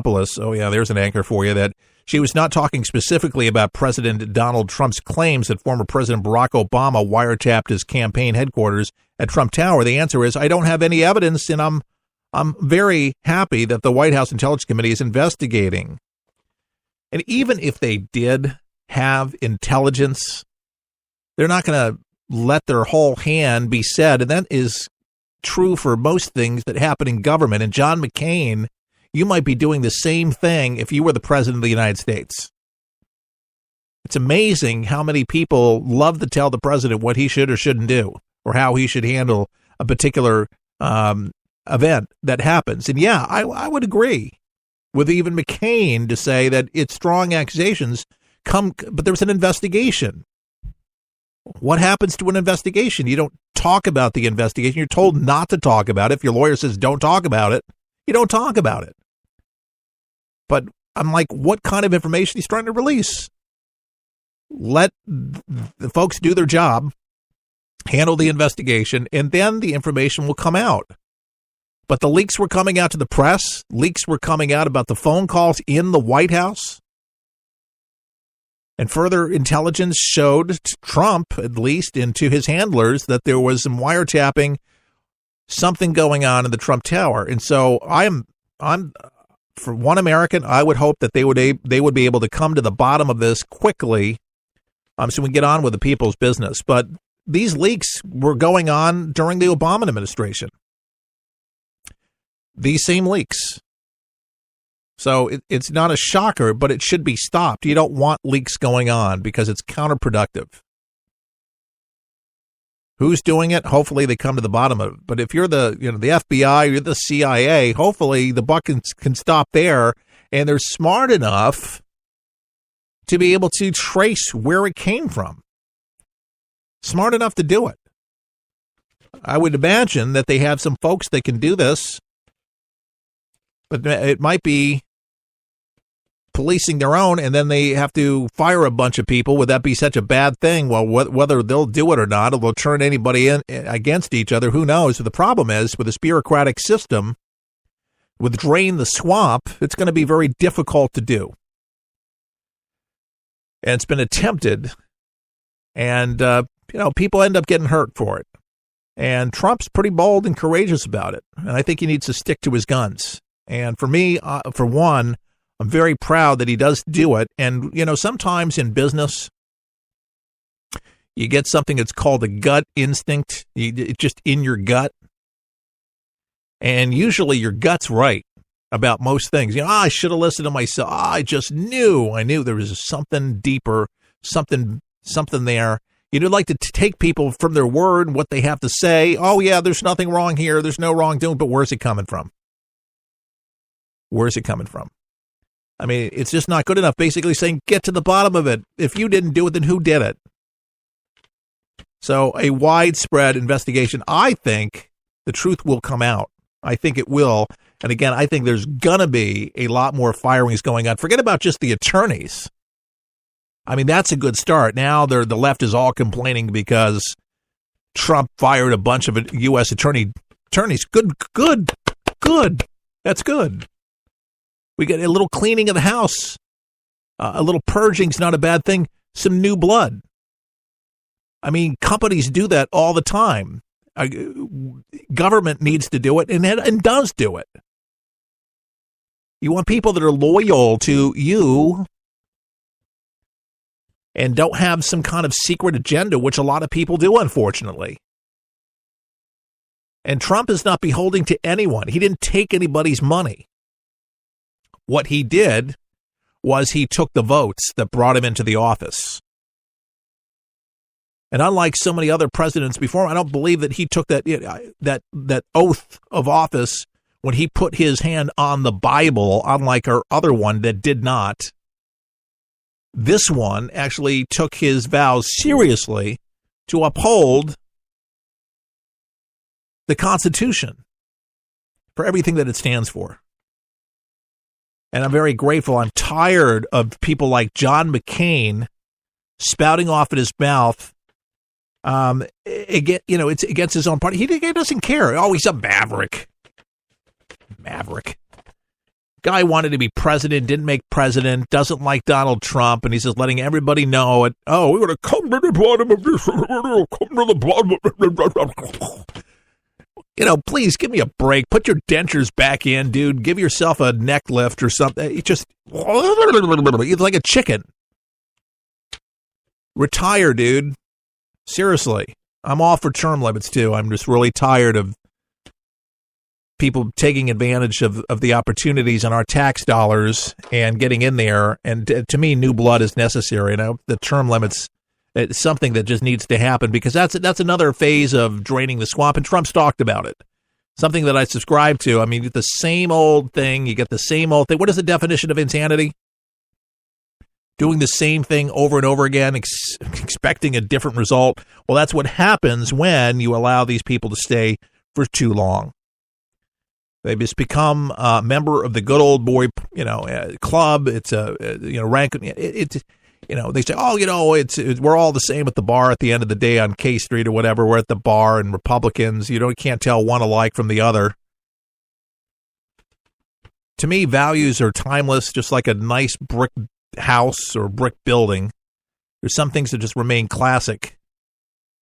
Stephanopoulos, oh yeah, there's an anchor for you, that she was not talking specifically about President Donald Trump's claims that former President Barack Obama wiretapped his campaign headquarters at Trump Tower. The answer is, I don't have any evidence, and I'm very happy that the White House Intelligence Committee is investigating. And even if they did have intelligence, they're not going to let their whole hand be said. And that is true for most things that happen in government. And John McCain, you might be doing the same thing if you were the president of the United States. It's amazing how many people love to tell the president what he should or shouldn't do, or how he should handle a particular event that happens. And yeah, I would agree with even McCain to say that it's strong accusations but there's an investigation. What happens to an investigation? You don't talk about the investigation. You're told not to talk about it. If your lawyer says don't talk about it, you don't talk about it. But I'm like, what kind of information he's trying to release? Let the folks do their job, handle the investigation, and then the information will come out. But the leaks were coming out to the press. Leaks were coming out about the phone calls in the White House. And further intelligence showed to Trump, at least, and to his handlers, that there was some wiretapping, something going on in the Trump Tower. And so I'm for one American, I would hope that they would be able to come to the bottom of this quickly, so we can get on with the people's business. But these leaks were going on during the Obama administration. These same leaks. So it's not a shocker, but it should be stopped. You don't want leaks going on because it's counterproductive. Who's doing it? Hopefully they come to the bottom of it. But if you're the FBI, you're the CIA, hopefully the buck can stop there, and they're smart enough to be able to trace where it came from. Smart enough to do it. I would imagine that they have some folks that can do this, but it might be policing their own, and then they have to fire a bunch of people. Would that be such a bad thing? Well, whether they'll do it or not, or they'll turn anybody in against each other, who knows? But the problem is, with this bureaucratic system, with drain the swamp, it's going to be very difficult to do. And it's been attempted, and people end up getting hurt for it. And Trump's pretty bold and courageous about it, and I think he needs to stick to his guns. And for me, for one, I'm very proud that he does do it. And, sometimes in business, you get something that's called a gut instinct. It's just in your gut. And usually your gut's right about most things. I should have listened to myself. I just knew. I knew there was something deeper, something there. You'd like to take people from their word and what they have to say. Oh, yeah, there's nothing wrong here. There's no wrongdoing. But where's it coming from? Where's it coming from? I mean, it's just not good enough. Basically saying, get to the bottom of it. If you didn't do it, then who did it? So a widespread investigation. I think the truth will come out. I think it will. And again, I think there's going to be a lot more firings going on. Forget about just the attorneys. I mean, that's a good start. Now the left is all complaining because Trump fired a bunch of U.S. attorneys. Good. That's good. We get a little cleaning of the house. A little purging's not a bad thing. Some new blood. I mean, companies do that all the time. Government needs to do it and does do it. You want people that are loyal to you and don't have some kind of secret agenda, which a lot of people do, unfortunately. And Trump is not beholden to anyone. He didn't take anybody's money. What he did was he took the votes that brought him into the office. And unlike so many other presidents before, I don't believe that he took that oath of office when he put his hand on the Bible, unlike our other one that did not. This one actually took his vows seriously to uphold the Constitution for everything that it stands for. And I'm very grateful. I'm tired of people like John McCain spouting off at his mouth. It's against his own party. He doesn't care. Oh, he's a maverick. Guy wanted to be president, didn't make president, doesn't like Donald Trump, and he's just letting everybody know it. Oh, we're going to come to the bottom of this. We're going to come to the bottom of this. Please give me a break. Put your dentures back in, dude. Give yourself a neck lift or something. It's just, it's like a chicken. Retire, dude. Seriously. I'm all for term limits, too. I'm just really tired of people taking advantage of the opportunities on our tax dollars and getting in there. And to me, new blood is necessary. The term limits, it's something that just needs to happen because that's another phase of draining the swamp. And Trump's talked about it. Something that I subscribe to. I mean, the same old thing. You get the same old thing. What is the definition of insanity? Doing the same thing over and over again, expecting a different result. Well, that's what happens when you allow these people to stay for too long. They just become a member of the good old boy, club. It's rank. They say, we're all the same at the bar at the end of the day on K Street or whatever. We're at the bar, and Republicans, can't tell one alike from the other. To me, values are timeless, just like a nice brick house or brick building. There's some things that just remain classic.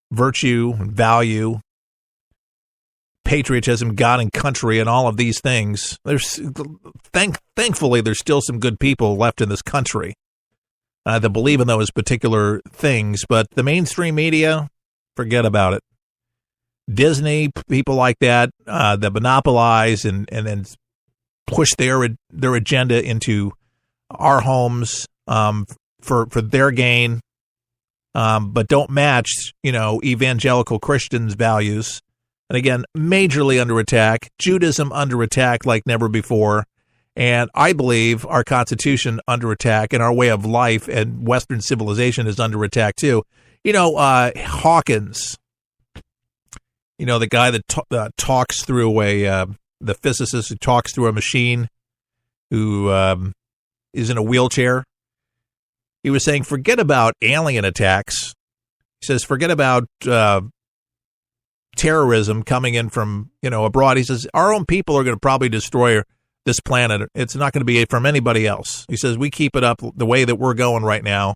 Virtue and value, patriotism, God and country, and all of these things. Thankfully, there's still some good people left in this country that believe in those particular things. But the mainstream media, forget about it. Disney, people like that monopolize and then push their agenda into our homes for their gain, but don't match evangelical Christians' values. And again, majorly under attack, Judaism under attack like never before. And I believe our Constitution under attack and our way of life and Western civilization is under attack too. Hawkins, the guy that talks through the physicist who talks through a machine who is in a wheelchair. He was saying, forget about alien attacks. He says, forget about terrorism coming in from, abroad. He says, our own people are going to probably destroy this planet. It's not going to be from anybody else. He says, we keep it up the way that we're going right now.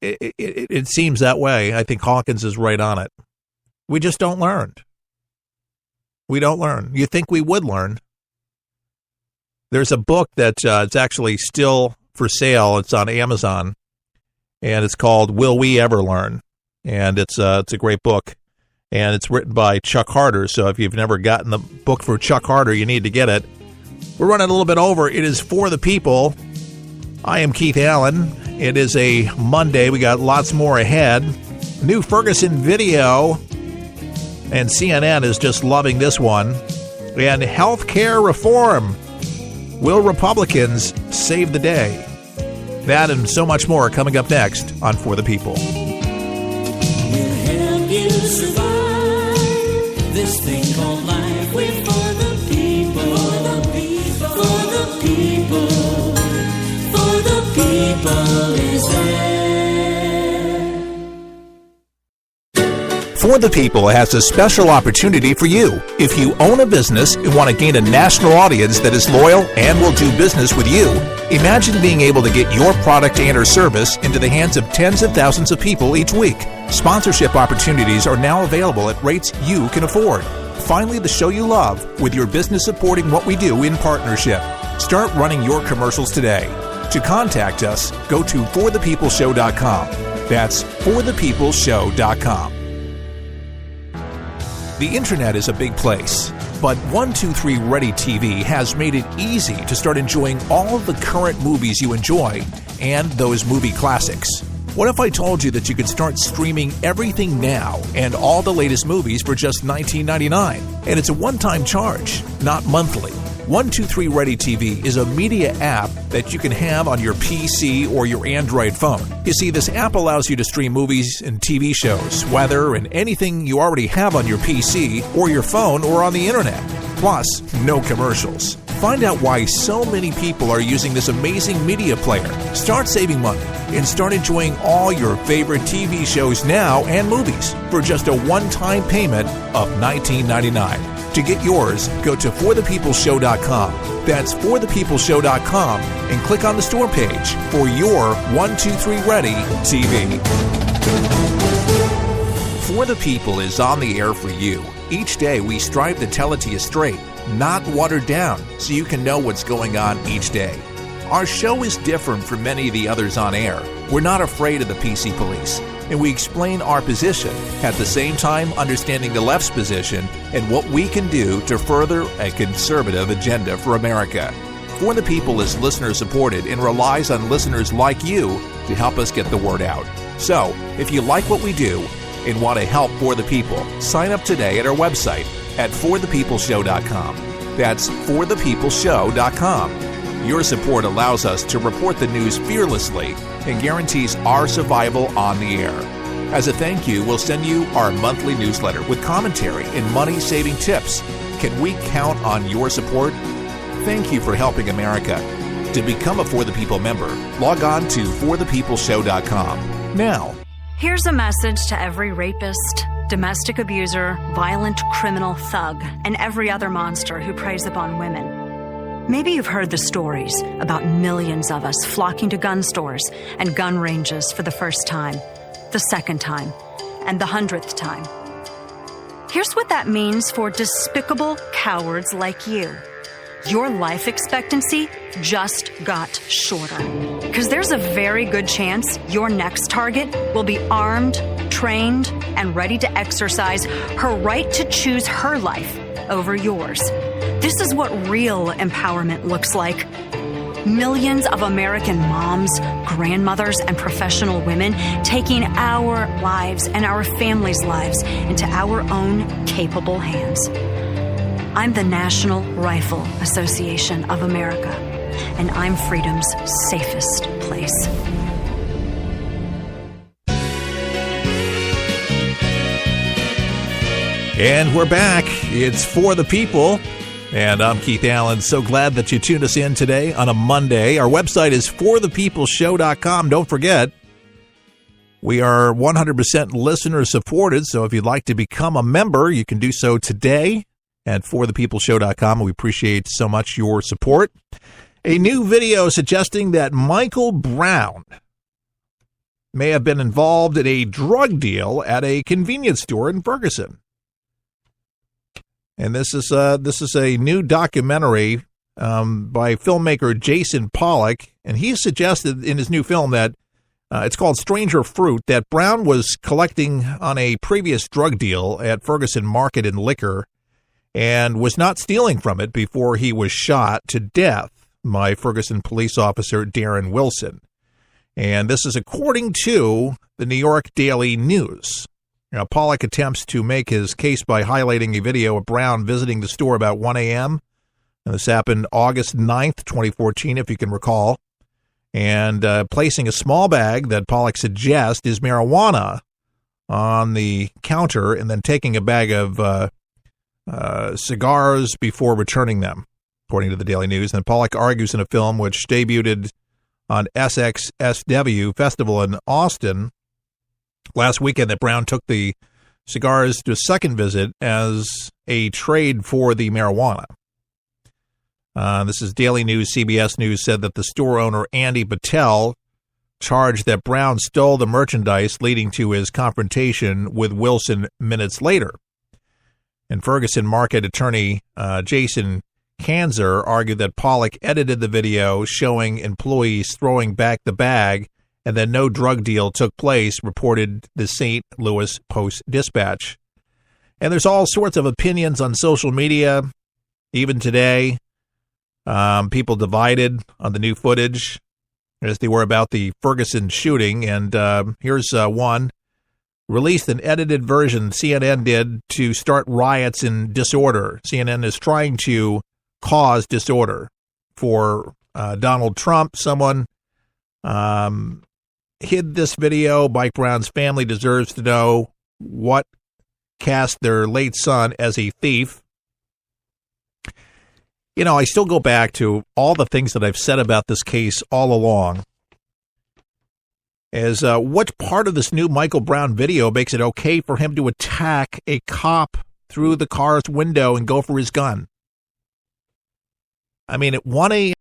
It seems that way. I think Hawkins is right on it. We just don't learn. We don't learn. You think we would learn. There's a book that it's actually still for sale. It's on Amazon, and it's called Will We Ever Learn? And it's a great book, and it's written by Chuck Harder. So if you've never gotten the book for Chuck Harder, you need to get it. We're running a little bit over. It is For the People. I am Keith Allen. It is a Monday. We got lots more ahead. New Ferguson video, and CNN is just loving this one. And health care reform. Will Republicans save the day? That and so much more coming up next on For the People. We'll help you survive this thing called life. We're for the people, for the people, for the people, for the people is there. For the People has a special opportunity for you. If you own a business and want to gain a national audience that is loyal and will do business with you, imagine being able to get your product and or service into the hands of tens of thousands of people each week. Sponsorship opportunities are now available at rates you can afford. Finally, the show you love with your business supporting what we do in partnership. Start running your commercials today. To contact us, go to forthepeopleshow.com. That's forthepeopleshow.com. The internet is a big place, but 123 Ready TV has made it easy to start enjoying all of the current movies you enjoy and those movie classics. What if I told you that you could start streaming everything now and all the latest movies for just $19.99? And it's a one-time charge, not monthly. 123 Ready TV is a media app that you can have on your PC or your Android phone. You see, this app allows you to stream movies and TV shows, weather, and anything you already have on your PC or your phone or on the internet. Plus, no commercials. Find out why so many people are using this amazing media player. Start saving money and start enjoying all your favorite TV shows now and movies for just a one-time payment of $19.99. To get yours, go to forthepeopleshow.com. That's forthepeopleshow.com and click on the store page for your 1, 2, 3 Ready TV. For the People is on the air for you. Each day we strive to tell it to you straight, not watered down, so you can know what's going on each day. Our show is different from many of the others on air. We're not afraid of the PC police, and we explain our position, at the same time understanding the left's position and what we can do to further a conservative agenda for America. For the People is listener-supported and relies on listeners like you to help us get the word out. So, if you like what we do and want to help For the People, sign up today at our website at forthepeopleshow.com. That's forthepeopleshow.com. Your support allows us to report the news fearlessly and guarantees our survival on the air. As a thank you, we'll send you our monthly newsletter with commentary and money-saving tips. Can we count on your support? Thank you for helping America. To become a For the People member, log on to forthepeopleshow.com. Now, here's a message to every rapist, domestic abuser, violent criminal thug, and every other monster who preys upon women. Maybe you've heard the stories about millions of us flocking to gun stores and gun ranges for the first time, the second time, and the 100th time. Here's what that means for despicable cowards like you. Your life expectancy just got shorter. Because there's a very good chance your next target will be armed, trained, and ready to exercise her right to choose her life over yours. This is what real empowerment looks like. Millions of American moms, grandmothers, and professional women taking our lives and our families' lives into our own capable hands. I'm the National Rifle Association of America, and I'm freedom's safest place. and we're back. It's For the People. And I'm Keith Allen. So glad that you tuned us in today on a Monday. Our website is forthepeopleshow.com. Don't forget, we are 100% listener supported. So if you'd like to become a member, you can do so today at forthepeopleshow.com. We appreciate so much your support. A new video suggesting that Michael Brown may have been involved in a drug deal at a convenience store in Ferguson. And this is a new documentary by filmmaker Jason Pollock, and he suggested in his new film that it's called Stranger Fruit, that Brown was collecting on a previous drug deal at Ferguson Market and Liquor and was not stealing from it before he was shot to death by Ferguson police officer Darren Wilson. And this is according to the New York Daily News. Now, Pollock attempts to make his case by highlighting a video of Brown visiting the store about 1 a.m. And this happened August 9th, 2014, if you can recall, and placing a small bag that Pollock suggests is marijuana on the counter and then taking a bag of cigars before returning them, according to the Daily News. And Pollock argues in a film which debuted on SXSW Festival in Austin last weekend that Brown took the cigars to a second visit as a trade for the marijuana. This is Daily News. CBS News said that the store owner, Andy Patel, charged that Brown stole the merchandise, leading to his confrontation with Wilson minutes later. And Ferguson Market attorney Jason Kanzer argued that Pollock edited the video showing employees throwing back the bag and that no drug deal took place, reported the St. Louis Post-Dispatch. And there's all sorts of opinions on social media, even today. People divided on the new footage as they were about the Ferguson shooting. And here's one. Released an edited version CNN did to start riots and disorder. CNN is trying to cause disorder for Donald Trump. Someone hid this video. Mike Brown's family deserves to know what cast their late son as a thief. You know, I still go back to all the things that I've said about this case all along. As what part of this new Michael Brown video makes it okay for him to attack a cop through the car's window and go for his gun. I mean, at 1 a.m.